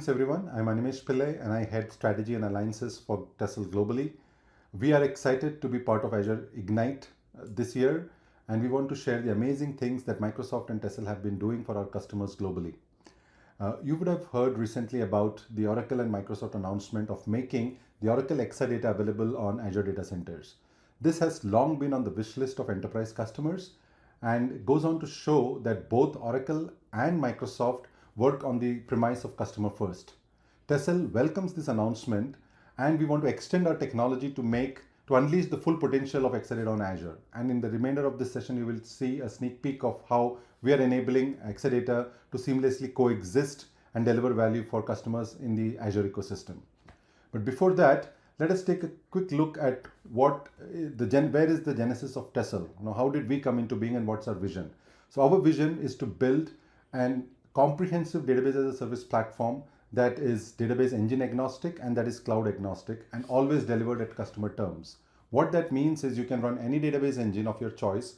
Greetings everyone, I'm Animesh Pillai and I head strategy and alliances for Tessell globally. We are excited to be part of Azure Ignite this year, and we want to share the amazing things that Microsoft and Tessell have been doing for our customers globally. You would have heard recently about the Oracle and Microsoft announcement of making the Oracle Exadata available on Azure data centers. This has long been on the wish list of enterprise customers and goes on to show that both Oracle and Microsoft work on the premise of customer first. Tessell welcomes this announcement, and we want to extend our technology to unleash the full potential of Exadata on Azure. And in the remainder of this session, you will see a sneak peek of how we are enabling Exadata to seamlessly coexist and deliver value for customers in the Azure ecosystem. But before that, let us take a quick look at where is the genesis of Tessell. How did we come into being and what's our vision? So our vision is to build an comprehensive database as a service platform that is database engine agnostic and that is cloud agnostic and always delivered at customer terms. What that means is you can run any database engine of your choice,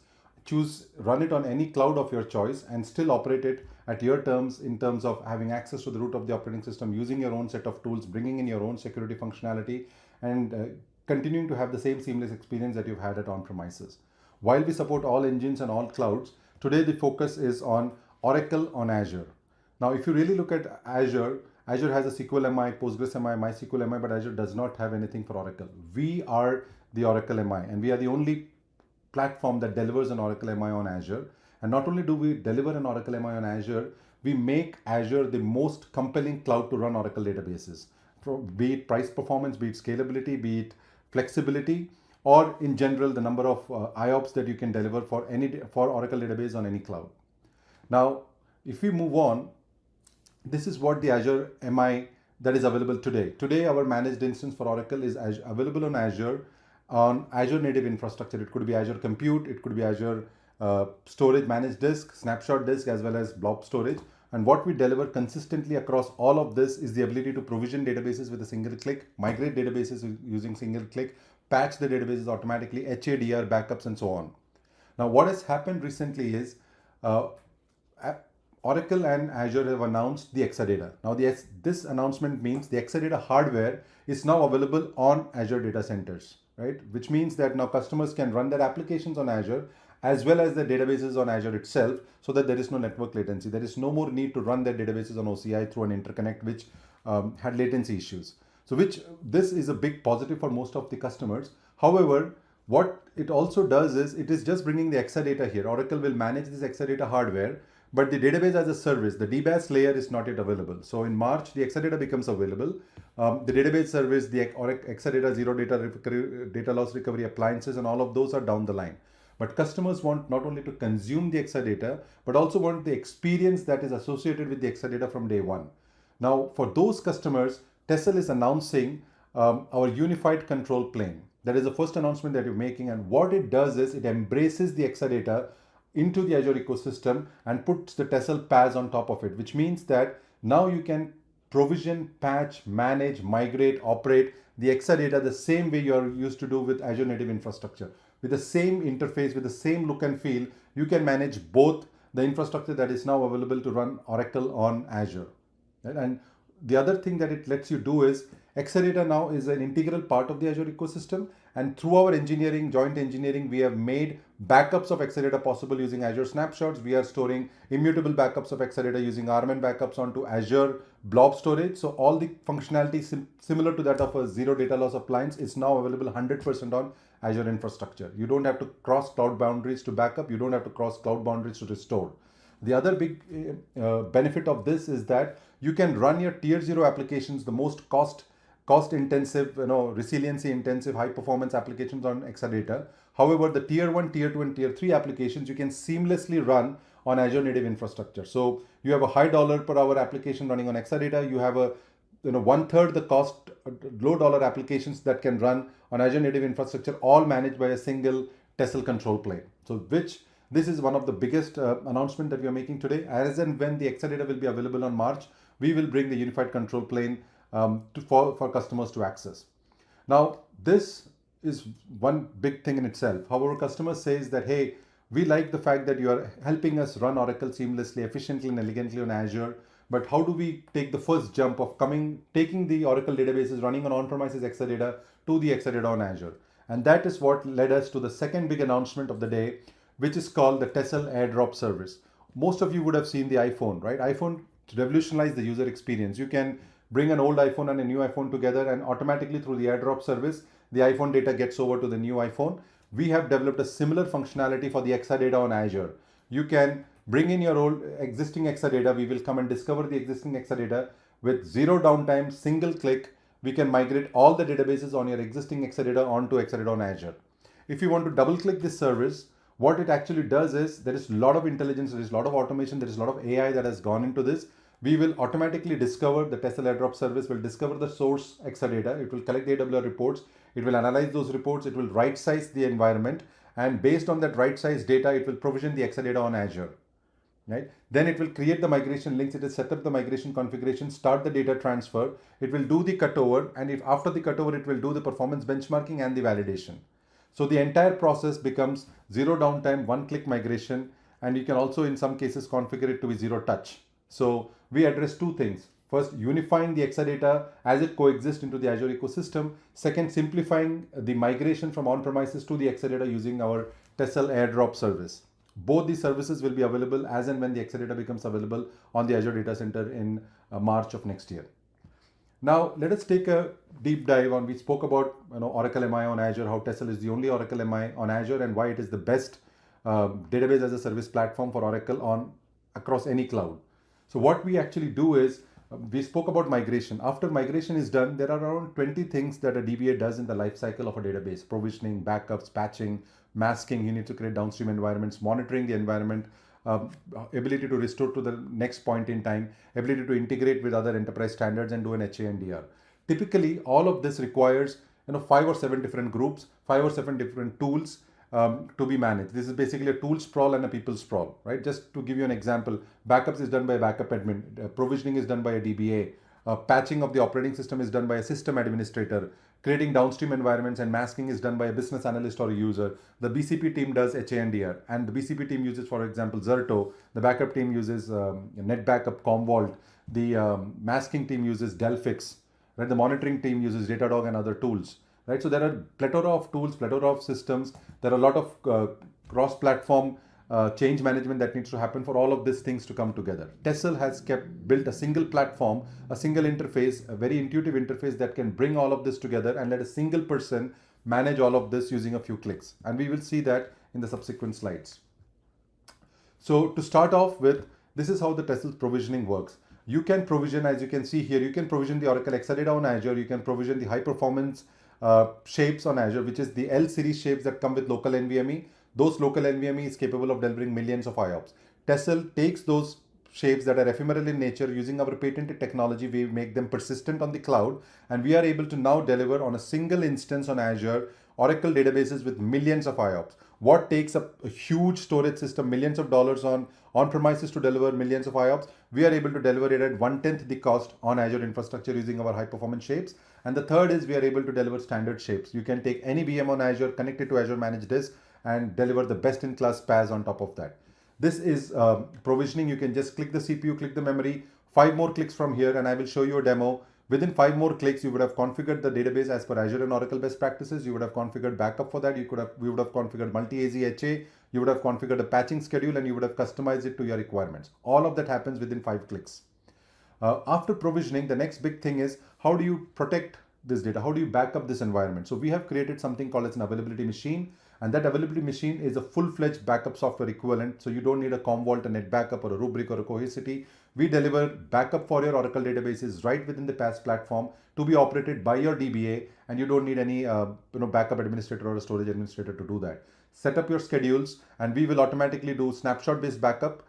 run it on any cloud of your choice, and still operate it at your terms in terms of having access to the root of the operating system, using your own set of tools, bringing in your own security functionality, and continuing to have the same seamless experience that you've had at on-premises. While we support all engines and all clouds, today the focus is on Oracle on Azure. Now, if you really look at Azure, Azure has a SQL MI, Postgres MI, MySQL MI, but Azure does not have anything for Oracle. We are the Oracle MI, and we are the only platform that delivers an Oracle MI on Azure. And not only do we deliver an Oracle MI on Azure, we make Azure the most compelling cloud to run Oracle databases. Be it price performance, be it scalability, be it flexibility, or in general, the number of IOPS that you can deliver for Oracle database on any cloud. Now, if we move on, this is what the Azure MI that is available today. Today, our managed instance for Oracle is available on Azure native infrastructure. It could be Azure Compute, it could be Azure Storage Managed Disk, Snapshot Disk, as well as Blob Storage. And what we deliver consistently across all of this is the ability to provision databases with a single click, migrate databases using single click, patch the databases automatically, HADR, backups, and so on. Now, what has happened recently is Oracle and Azure have announced the Exadata. Now, this announcement means the Exadata hardware is now available on Azure data centers, right? Which means that now customers can run their applications on Azure as well as their databases on Azure itself, so that there is no network latency. There is no more need to run their databases on OCI through an interconnect, which had latency issues. So this is a big positive for most of the customers. However, what it also does is it is just bringing the Exadata here. Oracle will manage this Exadata hardware, but the database as a service, the DBaaS layer, is not yet available. So in March, the Exadata becomes available. The database service, the Oracle Exadata zero data loss recovery appliances, and all of those are down the line. But customers want not only to consume the Exadata, but also want the experience that is associated with the Exadata from day one. Now, for those customers, Tessell is announcing our unified control plane. That is the first announcement that you're making. And what it does is it embraces the Exadata into the Azure ecosystem and puts the Tessell PaaS on top of it, which means that now you can provision, patch, manage, migrate, operate the Exadata the same way you're used to do with Azure native infrastructure. With the same interface, with the same look and feel, you can manage both the infrastructure that is now available to run Oracle on Azure. Right? And the other thing that it lets you do is Exadata now is an integral part of the Azure ecosystem, and through our joint engineering, we have made backups of Exadata possible using Azure Snapshots. We are storing immutable backups of Exadata using RMN backups onto Azure Blob Storage. So all the functionality similar to that of a zero data loss appliance is now available 100% on Azure infrastructure. You don't have to cross cloud boundaries to backup. You don't have to cross cloud boundaries to restore. The other big benefit of this is that you can run your tier 0 applications, the most cost intensive, resiliency intensive, high performance applications on Exadata. However, the tier 1, tier 2, and tier 3 applications you can seamlessly run on Azure native infrastructure. So you have a high dollar per hour application running on Exadata. You have a 1/3 the cost, low dollar applications that can run on Azure native infrastructure, all managed by a single Tessell control plane. So this is one of the biggest announcement that we are making today. As and when the Exadata will be available on March, we will bring the unified control plane for customers to access. Now, this is one big thing in itself. However, customer says that, hey, we like the fact that you are helping us run Oracle seamlessly, efficiently, and elegantly on Azure, but how do we take the first jump of taking the Oracle databases running on on-premises Exadata to the Exadata on Azure? And that is what led us to the second big announcement of the day, which is called the Tessell AirDrop service. Most of you would have seen the iPhone, right? iPhone revolutionized the user experience. You can bring an old iPhone and a new iPhone together, and automatically through the AirDrop service, the iPhone data gets over to the new iPhone. We have developed a similar functionality for the Exadata on Azure. You can bring in your old existing Exadata. We will come and discover the existing Exadata with zero downtime, single click. We can migrate all the databases on your existing Exadata onto Exadata on Azure. If you want to double click this service, what it actually does is there is a lot of intelligence, there is a lot of automation, there is a lot of AI that has gone into this. We will automatically discover, the Tessell AirDrop service will discover the source Exadata. It will collect the AWR reports. It will analyze those reports. It will right size the environment. And based on that right size data, it will provision the Exadata on Azure. Right? Then it will create the migration links. It will set up the migration configuration, start the data transfer. It will do the cutover. And if after the cutover, it will do the performance benchmarking and the validation. So the entire process becomes zero downtime, one-click migration, and you can also in some cases configure it to be zero touch. So we address two things. First, unifying the Exadata as it coexists into the Azure ecosystem. Second, simplifying the migration from on-premises to the Exadata using our Tessell AirDrop service. Both these services will be available as and when the Exadata becomes available on the Azure Data Center in March of next year. Now, let us take a deep dive on, we spoke about Oracle MI on Azure, how Tessell is the only Oracle MI on Azure, and why it is the best database as a service platform for Oracle across any cloud. So what we actually do is, we spoke about migration. After migration is done, there are around 20 things that a DBA does in the life cycle of a database: provisioning, backups, patching, masking. You need to create downstream environments, monitoring the environment, ability to restore to the next point in time, ability to integrate with other enterprise standards and do an HA&DR. Typically, all of this requires 5 or 7 different groups, 5 or 7 different tools to be managed. This is basically a tool sprawl and a people sprawl, right? Just to give you an example, backups is done by a backup admin, provisioning is done by a DBA, patching of the operating system is done by a system administrator, creating downstream environments and masking is done by a business analyst or a user. The BCP team does HA&DR, and the BCP team uses, for example, 𝗲𝗏𝗀. The backup team uses 𝗦𝗽𝗲𝗀𝗀𝗏𝗀. The masking team uses Delphix. Right? The monitoring team uses Datadog and other tools. Right? So there are plethora of tools, plethora of systems. There are a lot of cross-platform change management that needs to happen for all of these things to come together. Tessell has built a single platform, a single interface, a very intuitive interface that can bring all of this together and let a single person manage all of this using a few clicks. And we will see that in the subsequent slides. So to start off with, this is how the Tessell provisioning works. You can provision, as you can see here, you can provision the Oracle Exadata on Azure. You can provision the high performance shapes on Azure, which is the L series shapes that come with local NVMe. Those local NVMe is capable of delivering millions of IOPS. Tessell takes those shapes that are ephemeral in nature. Using our patented technology, we make them persistent on the cloud, and we are able to now deliver on a single instance on Azure Oracle databases with millions of IOPS. What takes up a huge storage system, millions of dollars on-premises to deliver millions of IOPS, we are able to deliver it at 1/10 the cost on Azure infrastructure using our high-performance shapes. And the third is we are able to deliver standard shapes. You can take any VM on Azure, connect it to Azure Managed Disk, and deliver the best-in-class PaaS on top of that. This is provisioning. You can just click the CPU, click the memory, 5 more clicks from here, and I will show you a demo. Within 5 more clicks, you would have configured the database as per Azure and Oracle best practices. You would have configured backup for that. We would have configured multi-AZ HA. You would have configured a patching schedule, and you would have customized it to your requirements. All of that happens within 5 clicks. After provisioning, the next big thing is how do you protect this data? How do you back up this environment? So we have created something called as an availability machine. And that availability machine is a full-fledged backup software equivalent. So you don't need a Commvault, a NetBackup, or a Rubrik, or a Cohesity. We deliver backup for your Oracle databases right within the PaaS platform to be operated by your DBA, and you don't need any backup administrator or a storage administrator to do that. Set up your schedules, and we will automatically do snapshot-based backup,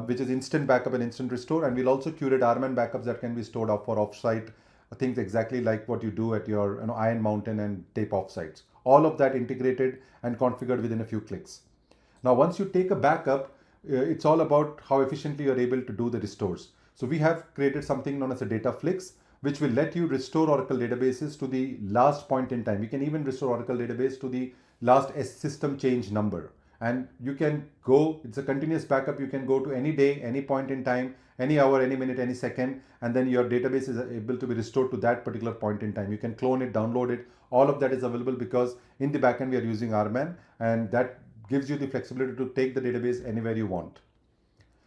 which is instant backup and instant restore, and we'll also curate RMAN backups that can be stored up for offsite things exactly like what you do at your Iron Mountain and tape offsites. All of that integrated and configured within a few clicks. Now, once you take a backup, it's all about how efficiently you're able to do the restores. So we have created something known as a data flicks, which will let you restore Oracle databases to the last point in time. You can even restore Oracle database to the last system change number. and you can go, it's a continuous backup, you can go to any day, any point in time, any hour, any minute, any second, and then your database is able to be restored to that particular point in time. You can clone it, download it, all of that is available because in the backend we are using RMAN, and that gives you the flexibility to take the database anywhere you want.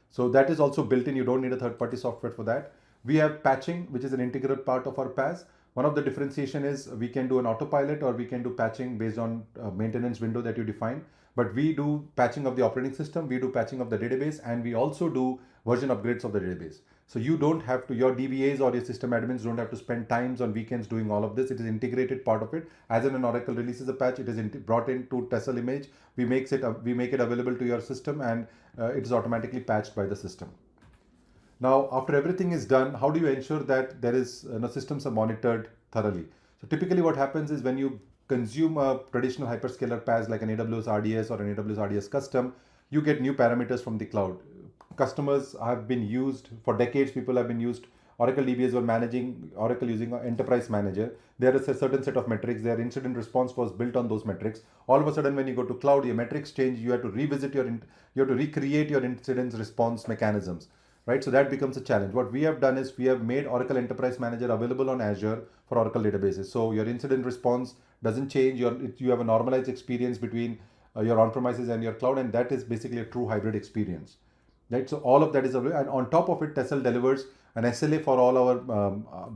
So that is also built in, you don't need a third-party software for that. We have patching, which is an integral part of our PaaS. One of the differentiation is we can do an autopilot or we can do patching based on maintenance window that you define. But we do patching of the operating system, we do patching of the database, and we also do version upgrades of the database. So you don't have to, your DBAs or your system admins don't have to spend times on weekends doing all of this. It is integrated part of it. As an Oracle releases a patch, it is brought into Tessell image. We make it available to your system, and it is automatically patched by the system. Now, after everything is done, how do you ensure that there is systems are monitored thoroughly? So typically what happens is when you consume a traditional hyperscaler PaaS like an AWS RDS or an AWS RDS custom, you get new parameters from the cloud. Customers have been used for decades, people have been used. Oracle DBAs were managing Oracle using an enterprise manager. There is a certain set of metrics. Their incident response was built on those metrics. All of a sudden, when you go to cloud, your metrics change. You have to revisit you have to recreate your incident response mechanisms, right? So that becomes a challenge. What we have done is we have made Oracle Enterprise Manager available on Azure for Oracle databases. So your incident response doesn't change. You have a normalized experience between your on-premises and your cloud, and that is basically a true hybrid experience. Right, so all of that is available, and on top of it, Tessell delivers an SLA for all our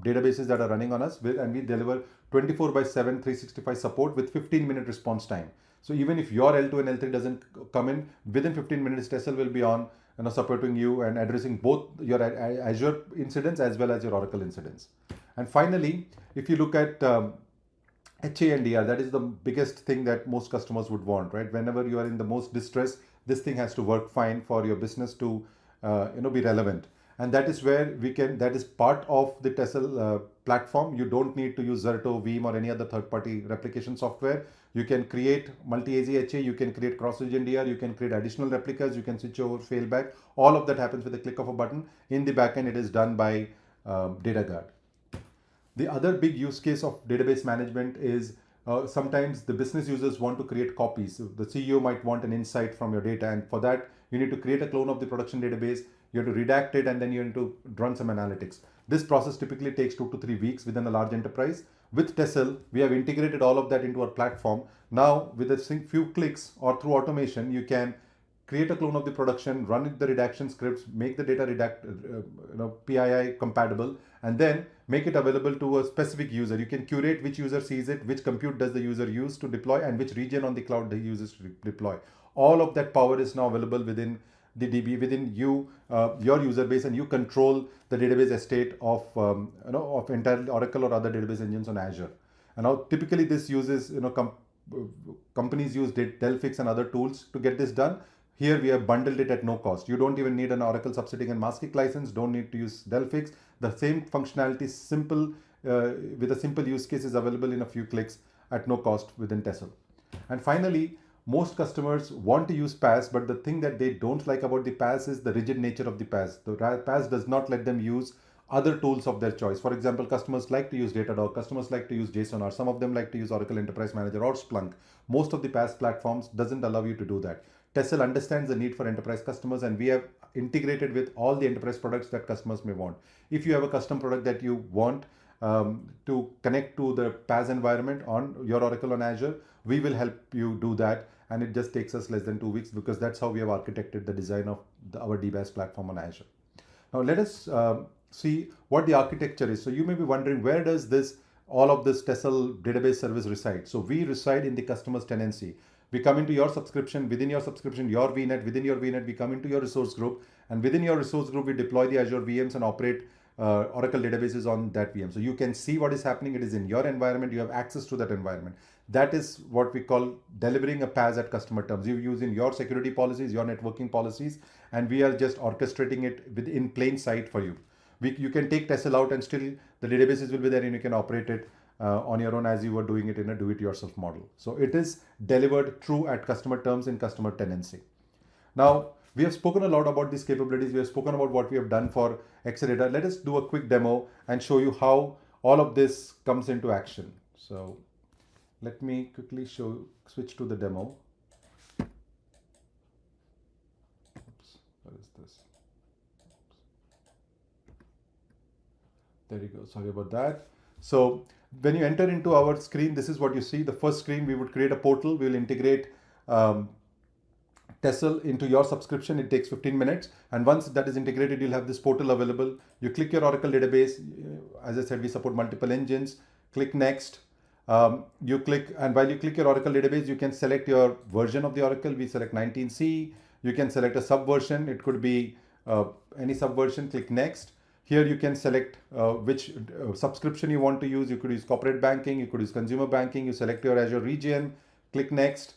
databases that are running on us, and we deliver 24/7 365 support with 15-minute response time. So even if your L2 and L3 doesn't come in, within 15 minutes, Tessell will be on, supporting you and addressing both your Azure incidents as well as your Oracle incidents. And finally, if you look at HA and DR, that is the biggest thing that most customers would want, right? Whenever you are in the most distress, this thing has to work fine for your business to be relevant, and that is where that is part of the Tessell platform. You don't need to use Zerto, Veeam, or any other third-party replication software. You can create multi-AZ HA, you can create cross-region DR, you can create additional replicas, you can switch over, failback. All of that happens with a click of a button. In the backend, it is done by DataGuard. The other big use case of database management is sometimes the business users want to create copies. The CEO might want an insight from your data, and for that, you need to create a clone of the production database, you have to redact it, and then you need to run some analytics. This process typically takes 2 to 3 weeks within a large enterprise. With Tessell, we have integrated all of that into our platform. Now, with a few clicks or through automation, you can create a clone of the production, run the redaction scripts, make the data PII compatible, and then make it available to a specific user. You can curate which user sees it, which compute does the user use to deploy, and which region on the cloud he uses to deploy. All of that power is now available within the DB, within you, your user base, and you control the database estate of entire Oracle or other database engines on Azure. And now typically this uses, companies use Delphix and other tools to get this done. Here we have bundled it at no cost. You don't even need an Oracle subsetting and masking license, don't need to use Delphix. The same functionality, simple, with a simple use case, is available in a few clicks at no cost within Tessell. And finally, most customers want to use PaaS, but the thing that they don't like about the PaaS is the rigid nature of the PaaS. The PaaS does not let them use other tools of their choice. For example, customers like to use Datadog, customers like to use JSON, or some of them like to use Oracle Enterprise Manager or Splunk. Most of the PaaS platforms doesn't allow you to do that. Tessell understands the need for enterprise customers, and we have integrated with all the enterprise products that customers may want. If you have a custom product that you want to connect to the PaaS environment on your Oracle on Azure, we will help you do that, and it just takes us less than 2 weeks, because that's how we have architected the design of our DBaaS platform on Azure. Now let us see what the architecture is. So you may be wondering, where does all of this Tessell database service reside? So we reside in the customer's tenancy. We come into your subscription, within your subscription, your VNet, within your VNet, we come into your resource group, and within your resource group, we deploy the Azure VMs and operate Oracle databases on that VM. So you can see what is happening. It is in your environment. You have access to that environment. That is what we call delivering a PaaS at customer terms. You use in your security policies, your networking policies, and we are just orchestrating it in plain sight for you. You can take Tessell out, and still the databases will be there, and you can operate it on your own as you were doing it in a do-it-yourself model. So it is delivered true at customer terms in customer tenancy. Now, we have spoken a lot about these capabilities. We have spoken about what we have done for Exadata. Let us do a quick demo and show you how all of this comes into action. So let me quickly switch to the demo. There you go. Sorry about that. So when you enter into our screen, this is what you see. The first screen, we would create a portal. We will integrate Tessell into your subscription. It takes 15 minutes. And once that is integrated, you'll have this portal available. You click your Oracle database. As I said, we support multiple engines. Click next. You click, and while you click your Oracle database, you can select your version of the Oracle. We select 19C. You can select a subversion. It could be any subversion. Click next. Here you can select which subscription you want to use. You could use corporate banking. You could use consumer banking. You select your Azure region. Click next.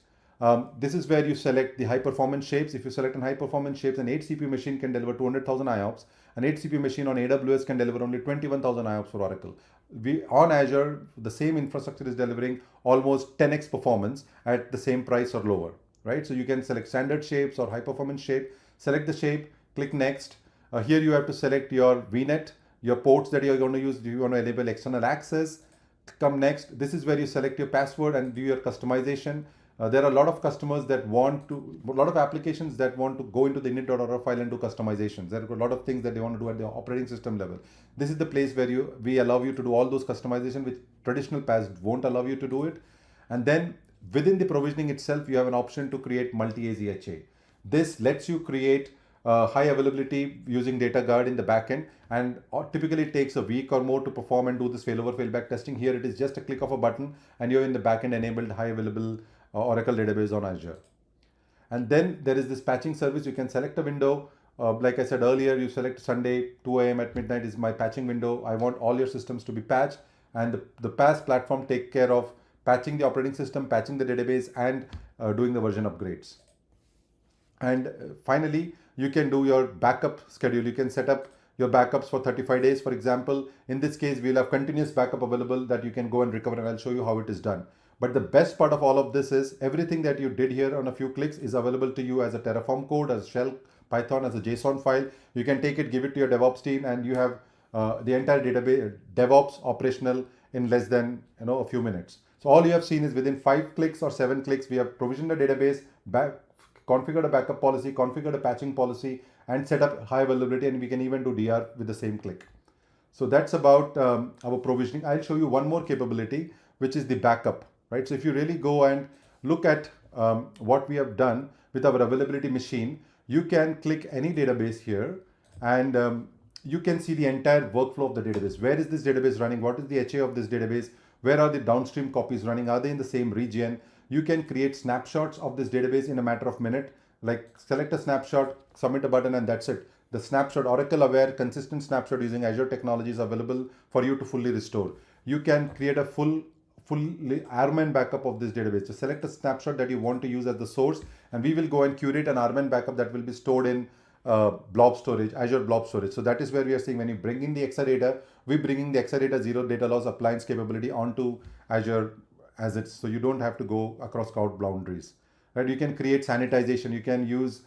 This is where you select the high performance shapes. If you select an high performance shapes, an 8 CPU machine can deliver 200,000 IOPS. An 8 CPU machine on AWS can deliver only 21,000 IOPS for Oracle. On Azure, the same infrastructure is delivering almost 10x performance at the same price or lower, right? So you can select standard shapes or high performance shape. Select the shape, click next. Here you have to select your VNet, your ports that you're going to use. Do you want to enable external access? Come next. This is where you select your password and do your customization. There are a lot of customers that a lot of applications that want to go into the init.org file and do customizations. There are a lot of things that they want to do at the operating system level. This is the place where we allow you to do all those customization, which traditional PaaS won't allow you to do it. And then within the provisioning itself, you have an option to create multi-AZ HA. This lets you create high availability using data guard in the backend, and typically it takes a week or more to perform and do this failover failback testing. Here it is just a click of a button and you're in the backend enabled high available Oracle database on Azure. And then there is this patching service. You can select a window. Like I said earlier, you select Sunday 2 a.m. at midnight is my patching window. I want all your systems to be patched, and the PaaS platform take care of patching the operating system, patching the database, and doing the version upgrades. And finally, you can do your backup schedule. You can set up your backups for 35 days. For example, in this case, we'll have continuous backup available that you can go and recover, and I'll show you how it is done. But the best part of all of this is everything that you did here on a few clicks is available to you as a Terraform code, as shell, Python, as a JSON file. You can take it, give it to your DevOps team, and you have the entire database DevOps operational in less than a few minutes. So all you have seen is within 5 clicks or 7 clicks, we have provisioned a database, configured a backup policy, configured a patching policy, and set up high availability, and we can even do DR with the same click. So that's about our provisioning. I'll show you one more capability, which is the backup. Right? So if you really go and look at what we have done with our availability machine, you can click any database here, and you can see the entire workflow of the database. Where is this database running? What is the HA of this database? Where are the downstream copies running? Are they in the same region? You can create snapshots of this database in a matter of minute. Like select a snapshot, submit a button, and that's it. The snapshot, Oracle aware, consistent snapshot using Azure technology is available for you to fully restore. You can create a fully RMAN backup of this database. So select a snapshot that you want to use as the source, and we will go and curate an RMAN backup that will be stored in blob storage, Azure blob storage. So that is where we are seeing when you bring in the Exadata, we're bringing the Exadata zero data loss appliance capability onto Azure as it's, so you don't have to go across cloud boundaries. Right? You can create sanitization. You can use,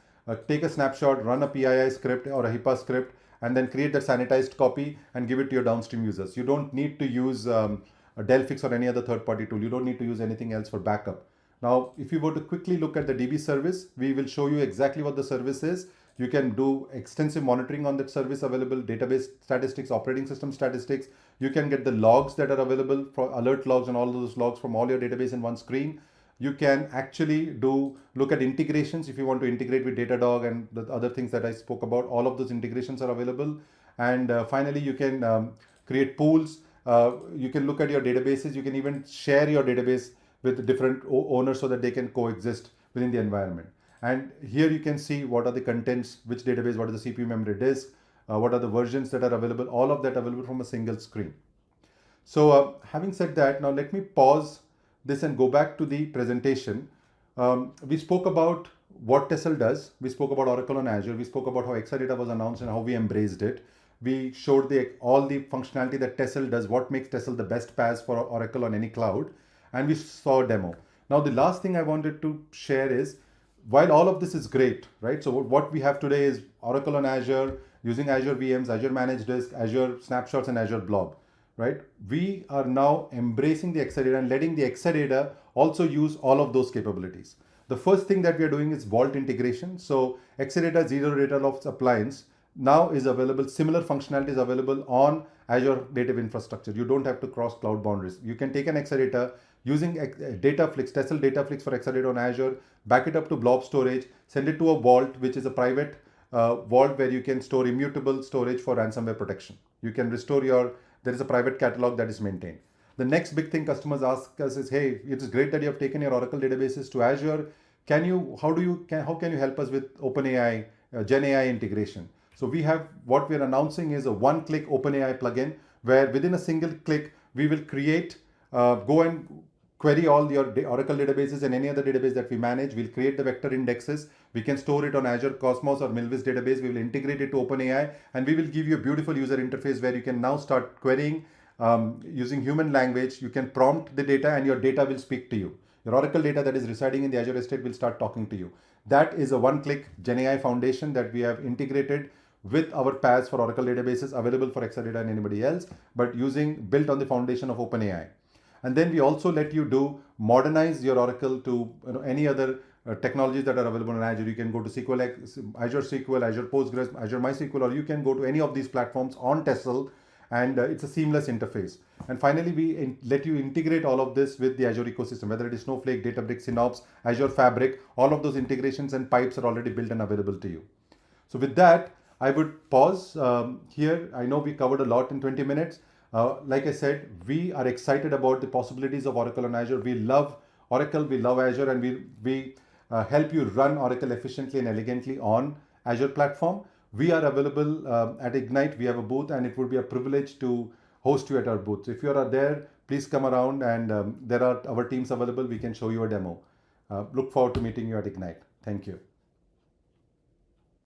take a snapshot, run a PII script or a HIPAA script, and then create that sanitized copy and give it to your downstream users. You don't need to use a Delphix or any other third-party tool. You don't need to use anything else for backup. Now, if you were to quickly look at the DB service, we will show you exactly what the service is. You can do extensive monitoring on that service available, database statistics, operating system statistics. You can get the logs that are available for alert logs and all those logs from all your database in one screen. You can actually look at integrations if you want to integrate with Datadog and the other things that I spoke about. All of those integrations are available. And finally, you can create pools. You can look at your databases. You can even share your database with different owners so that they can coexist within the environment. And here you can see what are the contents, which database, what is the CPU memory disk, what are the versions that are available, all of that available from a single screen. So having said that, now let me pause this and go back to the presentation. We spoke about what Tessell does. We spoke about Oracle on Azure. We spoke about how Exadata was announced and how we embraced it. We showed all the functionality that Tessell does, what makes Tessell the best PaaS for Oracle on any cloud. And we saw a demo. Now, the last thing I wanted to share is, while all of this is great, right? So what we have today is Oracle on Azure, using Azure VMs, Azure Managed Disk, Azure Snapshots, and Azure Blob, right? We are now embracing the Exadata and letting the Exadata also use all of those capabilities. The first thing that we are doing is Vault integration. So Exadata Zero Data Loss appliance now is available, similar functionality is available on Azure native infrastructure. You don't have to cross cloud boundaries. You can take an Exadata using Dataflix, Tessell Dataflix for Exadata on Azure, back it up to blob storage, send it to a vault, which is a private vault where you can store immutable storage for ransomware protection. You can restore there is a private catalog that is maintained. The next big thing customers ask us is, hey, it is great that you have taken your Oracle databases to Azure. How can you help us with OpenAI, GenAI integration? So what we are announcing is a one-click OpenAI plugin where within a single click, we will create, go and query all your Oracle databases and any other database that we manage. We'll create the vector indexes. We can store it on Azure Cosmos or Milvus database. We will integrate it to OpenAI, and we will give you a beautiful user interface where you can now start querying using human language. You can prompt the data and your data will speak to you. Your Oracle data that is residing in the Azure estate will start talking to you. That is a one-click GenAI foundation that we have integrated with our PaaS for Oracle databases, available for Exadata and anybody else, but built on the foundation of OpenAI. And then we also let you modernize your Oracle to any other technologies that are available on Azure. You can go to Azure SQL, Azure Postgres, Azure MySQL, or you can go to any of these platforms on Tessell, and it's a seamless interface. And finally, we let you integrate all of this with the Azure ecosystem, whether it is Snowflake, Databricks, Synops, Azure Fabric. All of those integrations and pipes are already built and available to you. So with that, I would pause here. I know we covered a lot in 20 minutes. Like I said, we are excited about the possibilities of Oracle on Azure. We love Oracle, we love Azure, and we help you run Oracle efficiently and elegantly on Azure platform. We are available at Ignite. We have a booth, and it would be a privilege to host you at our booth. So if you are there, please come around, and there are our teams available. We can show you a demo. Look forward to meeting you at Ignite. Thank you.